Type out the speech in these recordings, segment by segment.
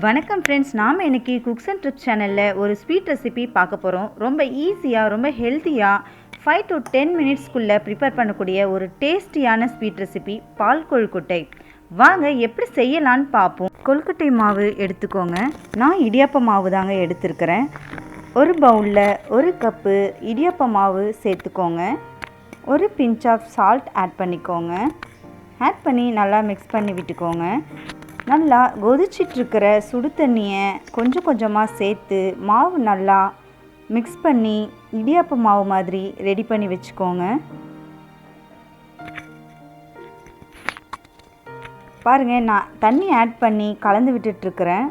வணக்கம் ஃப்ரெண்ட்ஸ், நாம் இன்றைக்கி குக்ஸ் அண்ட் ட்ரிப்ஸ் சேனலில் ஒரு ஸ்வீட் ரெசிபி பார்க்க போகிறோம். ரொம்ப ஈஸியாக, ரொம்ப ஹெல்த்தியாக 5 to 10 மினிட்ஸ்க்குள்ளே ப்ரிப்பேர் பண்ணக்கூடிய ஒரு டேஸ்டியான ஸ்வீட் ரெசிபி பால் கொழுக்கட்டை. வாங்க எப்படி செய்யலான்னு பார்ப்போம். கொழுக்கட்டை மாவு எடுத்துக்கோங்க. நான் இடியாப்ப மாவு தாங்க எடுத்துருக்கிறேன். ஒரு பவுலில் 1 கப்பு இடியாப்ப மாவு சேர்த்துக்கோங்க. ஒரு பிஞ்ச் ஆஃப் சால்ட் ஆட் பண்ணிக்கோங்க. ஆட் பண்ணி நல்லா மிக்ஸ் பண்ணி விட்டுக்கோங்க. நல்லா கொதிச்சிட்ருக்கிற சுடு தண்ணியை கொஞ்சம் கொஞ்சமாக சேர்த்து மாவு நல்லா மிக்ஸ் பண்ணி இடியாப்ப மாவு மாதிரி ரெடி பண்ணி வச்சுக்கோங்க. பாருங்கள், நான் தண்ணி ஆட் பண்ணி கலந்து விட்டுட்ருக்கிறேன்.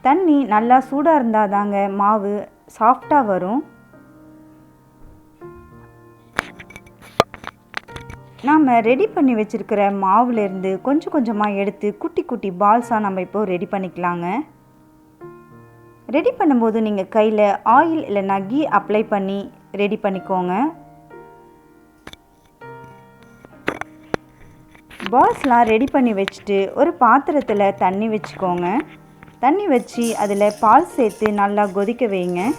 தண்ணி நல்லா சூடாக இருந்தால் தாங்க மாவு சாஃப்டாக வரும். நாம் ரெடி பண்ணி வச்சுருக்கிற மாவுலேருந்து கொஞ்சம் கொஞ்சமாக எடுத்து குட்டி குட்டி பால்ஸாக நம்ம இப்போது ரெடி பண்ணிக்கலாங்க. ரெடி பண்ணும்போது நீங்கள் கையில் ஆயில் இல்லைனா கீ அப்ளை பண்ணி ரெடி பண்ணிக்கோங்க. பால்ஸ்லாம் ரெடி பண்ணி வச்சுட்டு ஒரு பாத்திரத்தில் தண்ணி வச்சுக்கோங்க. தண்ணி வச்சு அதில் பால் சேர்த்து நல்லா கொதிக்க வைங்க.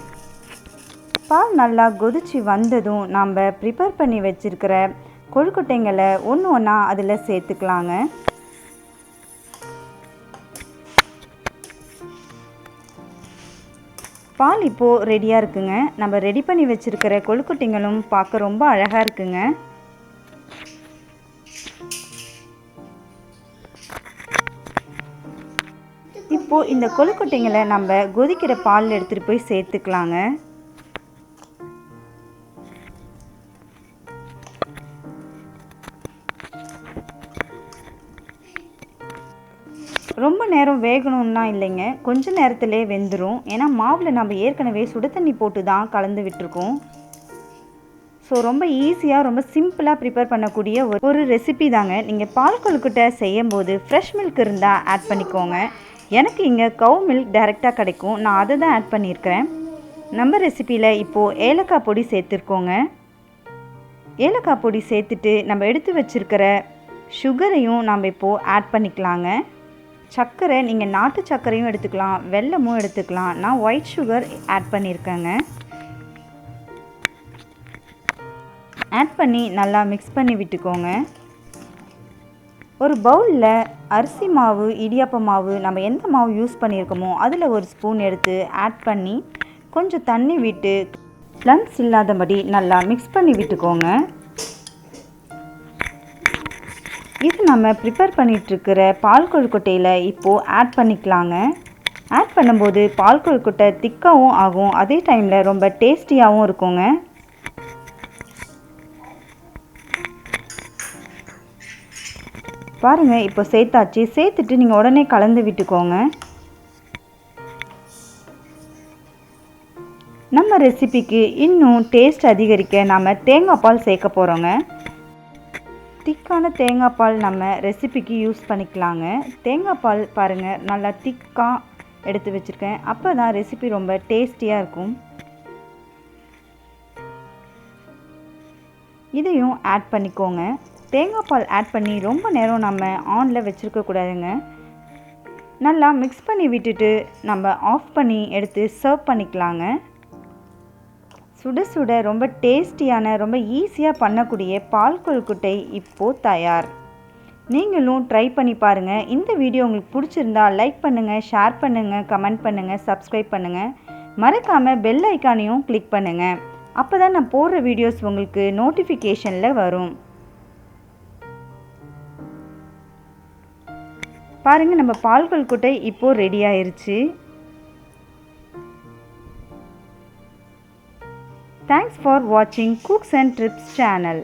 பால் நல்லா கொதித்து வந்ததும் நம்ம ப்ரிப்பேர் பண்ணி வச்சுருக்கிற கொழுக்கட்டைங்களை ஒன்று ஒன்றா அதில் சேர்த்துக்கலாங்க. பால் இப்போது ரெடியாக இருக்குங்க. நம்ம ரெடி பண்ணி வச்சுருக்கிற கொழுக்கட்டைங்களும் பார்க்க ரொம்ப அழகாக இருக்குங்க. இப்போது இந்த கொழுக்கட்டைங்களை நம்ம கொதிக்கிற பாலில் எடுத்துகிட்டு போய் சேர்த்துக்கலாங்க. ரொம்ப நேரம் வேகணும்னா இல்லைங்க, கொஞ்சம் நேரத்திலே வெந்துடும். ஏன்னா மாவில் நம்ம ஏற்கனவே சுடு தண்ணி போட்டு தான் கலந்து விட்டுருக்கோம். ஸோ ரொம்ப ஈஸியாக, ரொம்ப சிம்பிளாக ப்ரிப்பேர் பண்ணக்கூடிய ஒரு ரெசிபி தாங்க. நீங்கள் பால் கொழுக்கட்டை செய்யும்போது ஃப்ரெஷ் மில்க் இருந்தால் ஆட் பண்ணிக்கோங்க. எனக்கு இங்கே கவு மில்க் டைரெக்டாக கிடைக்கும், நான் அதை தான் ஆட் பண்ணியிருக்கிறேன். நம்ம ரெசிப்பியில் இப்போது ஏலக்காய் பொடி சேர்த்துருக்கோங்க. ஏலக்காய் பொடி சேர்த்துட்டு நம்ம எடுத்து வச்சுருக்கிற சுகரையும் நம்ம இப்போது ஆட் பண்ணிக்கலாங்க. சர்க்கரை நீங்கள் நாட்டு சர்க்கரையும் எடுத்துக்கலாம், வெல்லமும் எடுத்துக்கலாம். நான் ஒயிட் சுகர் ஆட் பண்ணியிருக்கேங்க. ஆட் பண்ணி நல்லா மிக்ஸ் பண்ணி விட்டுக்கோங்க. ஒரு பவுலில் அரிசி மாவு, இடியாப்ப மாவு, நம்ம எந்த மாவு யூஸ் பண்ணியிருக்கோமோ அதில் ஒரு ஸ்பூன் எடுத்து ஆட் பண்ணி கொஞ்சம் தண்ணி விட்டு லம்ப்ஸ் இல்லாதபடி நல்லா மிக்ஸ் பண்ணி விட்டுக்கோங்க. இது நம்ம ப்ரிப்பேர் பண்ணிகிட்ருக்கிற பால் கொழுக்கட்டையில் இப்போது ஆட் பண்ணிக்கலாங்க. ஆட் பண்ணும்போது பால் கொழுக்கட்டை திக்காகவும் ஆகும், அதே டைமில் ரொம்ப டேஸ்டியாகவும் இருக்குங்க. பாருங்கள், இப்போ சேர்த்தாச்சு. சேர்த்துட்டு நீங்கள் உடனே கலந்து விட்டுக்கோங்க. நம்ம ரெசிபிக்கு இன்னும் டேஸ்ட் அதிகரிக்க நாம் தேங்காய் பால் சேர்க்க போகிறோங்க. திக்கான தேங்காய் பால் நம்ம ரெசிபிக்கு யூஸ் பண்ணிக்கலாங்க. தேங்காய் பால் பாருங்கள், நல்லா திக்காக எடுத்து வச்சுருக்கேன். அப்போ தான் ரெசிபி ரொம்ப டேஸ்டியாக இருக்கும். இதையும் ஆட் பண்ணிக்கோங்க. தேங்காய் பால் ஆட் பண்ணி ரொம்ப நேரம் நம்ம ஆனில் வச்சுருக்கக்கூடாதுங்க. நல்லா மிக்ஸ் பண்ணி விட்டுட்டு நம்ம ஆஃப் பண்ணி எடுத்து சர்வ் பண்ணிக்கலாங்க. சுட சுட ரொம்ப டேஸ்டியான, ரொம்ப ஈஸியாக பண்ணக்கூடிய பால் கொழுக்கட்டை இப்போது தயார். நீங்களும் ட்ரை பண்ணி பாருங்கள். இந்த வீடியோ உங்களுக்கு பிடிச்சிருந்தா லைக் பண்ணுங்கள், ஷேர் பண்ணுங்கள், கமெண்ட் பண்ணுங்கள், சப்ஸ்கிரைப் பண்ணுங்கள். மறக்காமல் பெல் ஐக்கானையும் கிளிக் பண்ணுங்கள். அப்போ தான் நான் போடுற வீடியோஸ் உங்களுக்கு நோட்டிஃபிகேஷனில் வரும். பாருங்கள், நம்ம பால் கொழுக்கட்டை இப்போது ரெடி ஆயிருச்சு. Thanks for watching Cooks and Trips channel.